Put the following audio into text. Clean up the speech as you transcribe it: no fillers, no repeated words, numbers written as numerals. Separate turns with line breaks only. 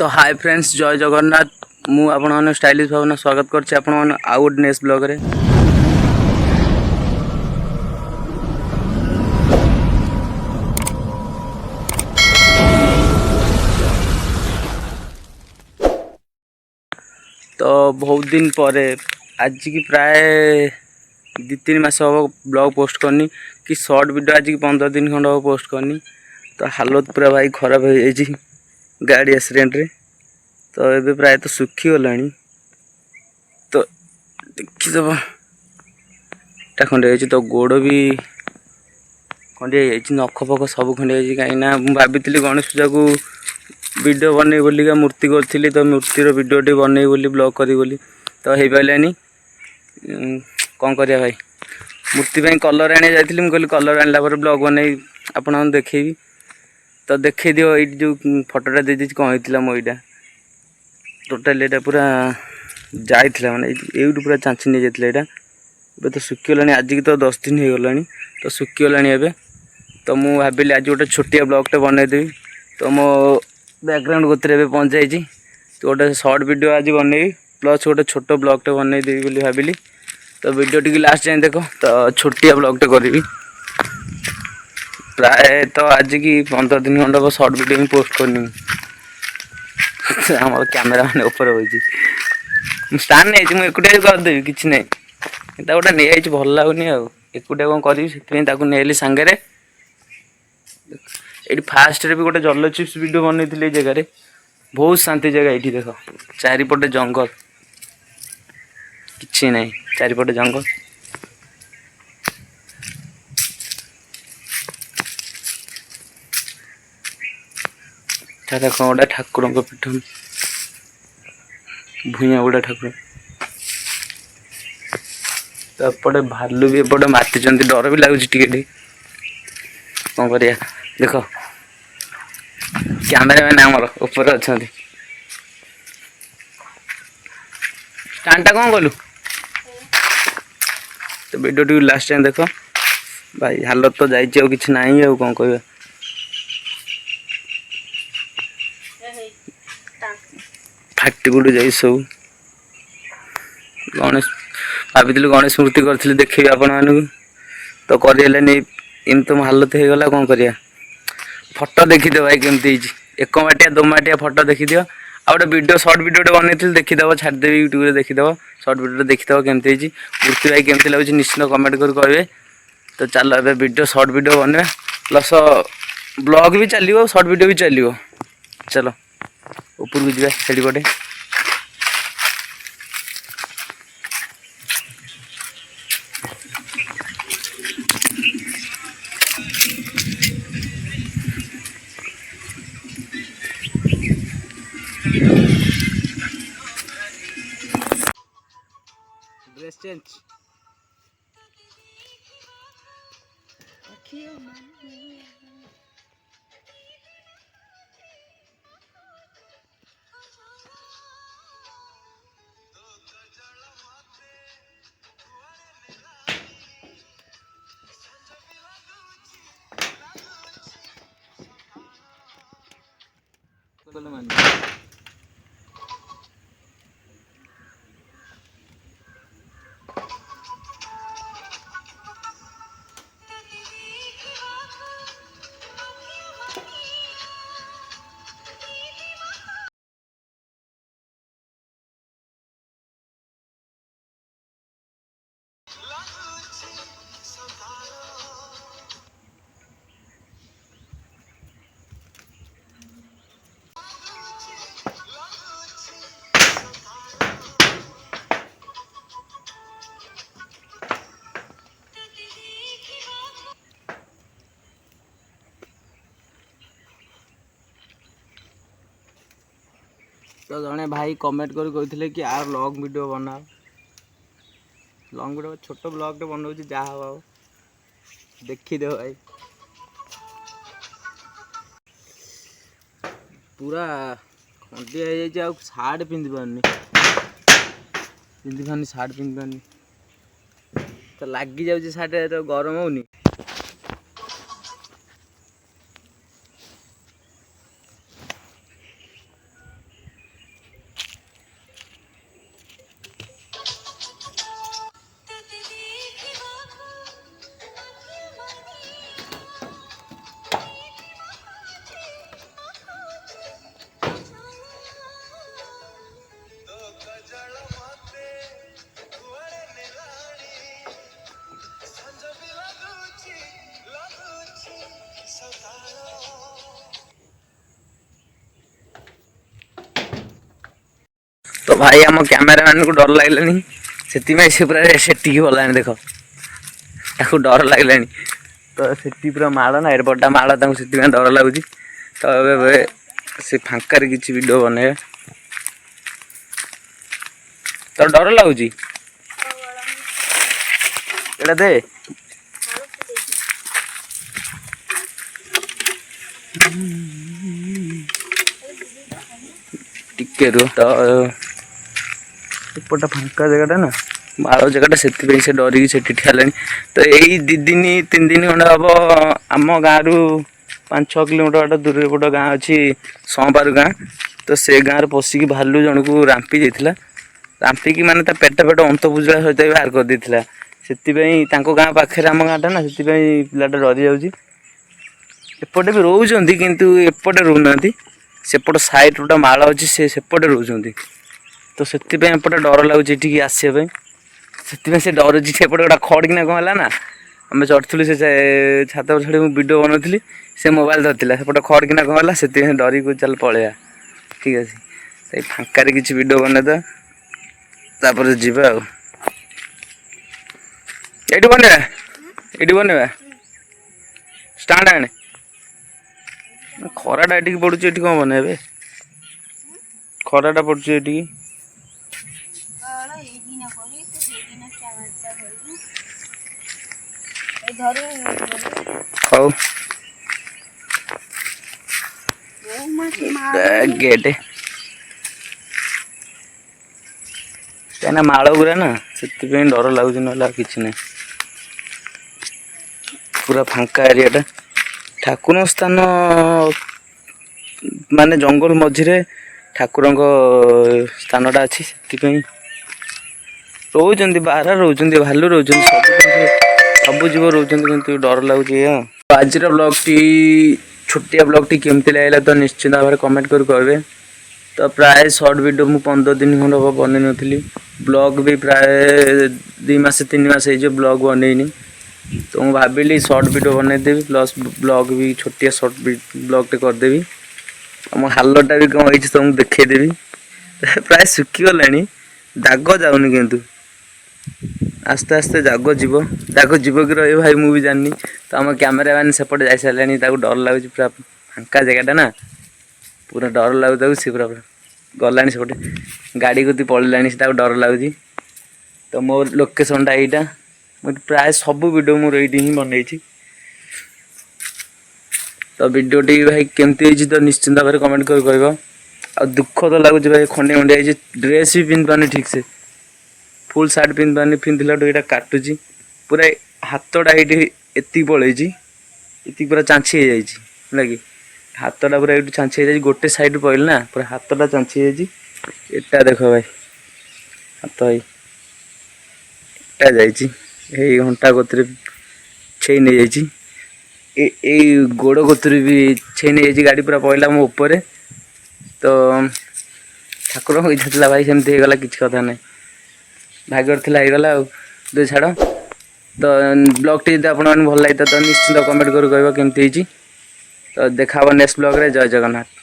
तो hi friends जय जगन्नाथ मु आपण स्टाइलिश भावना स्वागत करछि आपण आउ गोटे नेक्स्ट ब्लॉग रे। तो बहुत दिन पर आज की प्राय 2-3 मास हम ब्लॉग पोस्ट करनी कि शॉर्ट वीडियो आज की 15 दिन खंड हम पोस्ट करनी। तो हालत पूरा भाई खराब हो जाइए गाड़ी एक्सीडेंट रे। तो ये प्राय तो सुखी गला तो देखीदब खंडे तो गोड़ भी खंडे नख फक सब खंडे कहीं भाभी गणेश पूजा को वीडियो बने बोलिका मूर्ति करी तो मूर्तिर वीडियो बने बोली ब्लॉग करी बोली तो हो पारानी कौन करिया भाई मूर्ति पे कलर आने जाइली मुझे कलर आनला ब्लॉग बन आप देखेबी तो देखे दियो ये जो फोटोटा दे कौन होता मो यहाँ टोटाल यहाँ पूरा जाइला माने ये पूरा चांची नहीं जाता यहाँ तो सुखीगला आज की तो 10 दिन हो गला तो सुखीगला एवं तो मुझे भाविली आज गोटे छोटिया ब्लॉगटे बनईदेवी तो मो बैकग्राउंड गोते पहुँच जाइए तो गोटे शॉर्ट वीडियो आज बनईबी प्लस गोटे छोट ब्लॉगटे बनईदेवी बोली भाविली तो वीडियो टी लास्ट जाए देख तो छोटिया ब्लॉगटे करी प्राय तो आज की 15 दिन खंड शॉर्ट वीडियो ही पोस्ट करनी आम कैमेरा मैंने ऊपर हो स्टार नहीं मुझे एकुटिया करदेवी किसी ना गोटे नहीं भल लगुनि एकुटिया कौन करी से सांगे ये फास्ट रे भी गोटे जल चिप्स वीडियो बनई जगह बहुत शांति जगह ये देख चारिपटे जंगल किसी ना चारिपटे जंगल देख गोटे ठाकुर पीठ भूया गुड़ा ठाकुर तो एपटे भालू भी एपटे माति डर भी लगुच टे कौन करिया देख कैमेरा मैन आमर ऊपर अच्छा स्टैंडटा कौन कलु तो वीडियो टी लास्ट टाइम देख भाई हालत तो जाइए किसी ना कौन कह फाटी गुड़ जा सब गणेश भाभी गणेश मूर्ति करी देखी आपण मानू तो करनी इन तो हालत हो गला कौन करिया फोटो देखीद भाई केमती एक माटिया 2 माटिया फोटो देखीद आ गोटे वीडियो शॉर्ट वीडियो बनई देखीदब छाड़देवी यूट्यूब रे देखीदब शॉर्ट वीडियो देखीदब केमती मूर्ति भाई केमती लगे निश्चित कमेंट कर कहे तो चलो ए वीडियो शॉर्ट वीडियो बनवा प्लस ब्लॉग भी चलो शॉर्ट वीडियो भी चलो चलो ऊपर को जाए से पटे ड्रेस चेंज तो जड़े भाई कमेंट कर कहते कि यार लॉन्ग वीडियो बनाओ लॉन्ग वीडियो छोट ब्लॉगटे बनाऊँ जहाँ हम देखीद भाई पूरा खंडिया हो जाए सार्ट पिंधि पारनी सार्ट पिंधि पारनी तो लगी जाऊँ सार्ट तो गरम होनी तो भाई आम कैमेरामैन को डर लगलानी से पूरा सेटिक गलानी देख ताको डर लगलानी तो से पूरा माड़ ना बड़ा माड़ से डर लगुच तो ए से फांकार किसी वीडियो बने तो डर लगुच एटा दे टिके रो तो एपटा फांका जगह ना माड़ जगह से डरिकी से ठियाला तो यही 2 दिन 3 दिन खंडे हम आम गाँव रु 5-6 किलोमीटर बाट दूर गोटे गाँ अच्छी संपार गाँ तो से गाँव पशिकी भालू जन को रांपी जाता रांपिकी माने पेट अंत बुझला सहित बाहर कर देता से गाँ पाखे आम गाँटा ना से पिलाटा डरी जाऊँगी एपटे भी रोच किंतु एपटे रोना सेपट साइड गोटे माड़ अच्छी सेपटे रोच तो से एपटे डर लगुच आसपे से डर सेपटे गोटा खड़किना कौन है ना आम चढ़ुलु से छात पर छड़ी वीडियो बनौली से मोबाइल धरती सेपटे खड़किना कौन है से डरी को चल पलैया ठीक अच्छे फांकार किसी वीडियो बनईदेपर जीवा ये बनवा स्टांड आने खराटा ये पड़ू ये कौन बनइबे खराटा पड़ू ये गेट कहीं माड़ गुरा ना से डर लगुच ना कि ना पूरा फांका एरिया ठाकुर स्थान माने जंगल मझिरे ठाकुर स्थानटा अच्छी से रोच बाहर रोच भालू रोच सब जीव रोच कि डर लगुच आज ब्लॉग टी छोटिया ब्लॉग टी केमती लगला तो निश्चित भाव में कमेंट कर कहे तो प्राय शॉर्ट वीडियो मु 15 दिन खंड हम बन नी ब्लॉग भी प्राय 2 मास 3 मास हो ब्लॉग बनईनी तो मुझे भाविली शॉर्ट वीडियो बनईदेवी प्लस ब्लॉग भी छोटिया शॉर्ट ब्लॉग टे करदेवी मो हालटा भी कौन हो तुमको देखदेवी प्राय सुखीगला दाग जाऊनि किंतु आस्ते आस्ते दाग जीव कि रही भाई मुझे जानी तो आम कैमेरामैन सेपटे जा सारे डर लगुच पूरा फांका जगहटा ना पूरा डर लगुच सी पूरा गला सेपटे गाड़ी को पलैला से डर लगुच तो मो लोकेशनटा यहीटा मुझे प्राय सब वीडियो मोर ये ही बनई तो वीडियोटी भाई केमती तो निश्चिंत भाव में कमेंट कर कह आ दुख तो लगुच भाई खंडे खंडे ड्रेस भी पिंध पानी ठीक से फुल सार्ट पिंध पानी पिंधला ये काटुची पूरा हाथटा ये एति पलैची ये पूरा चांची हो जाए कि हाथटा पूरा ये चांची हो गोटे साइड पड़े ना पूरा हाथटा चांची हो जाए देख भाई हाथ यही घंटा कोतरे छे नहीं जाइए गोड़ कोतरे भी छे नहीं जाइए गाड़ी पूरा पड़ला मो ऊपर तो ठाकुर को इच्छा भाई सेमती होगला किसी कथा ना भाग्य होगला दे छाड़ तो ब्लॉग टी आप भल लगे तो निश्चिंत कमेंट कर कह केमती तो देखा नेक्स्ट ब्लॉग रे जय जगन्नाथ।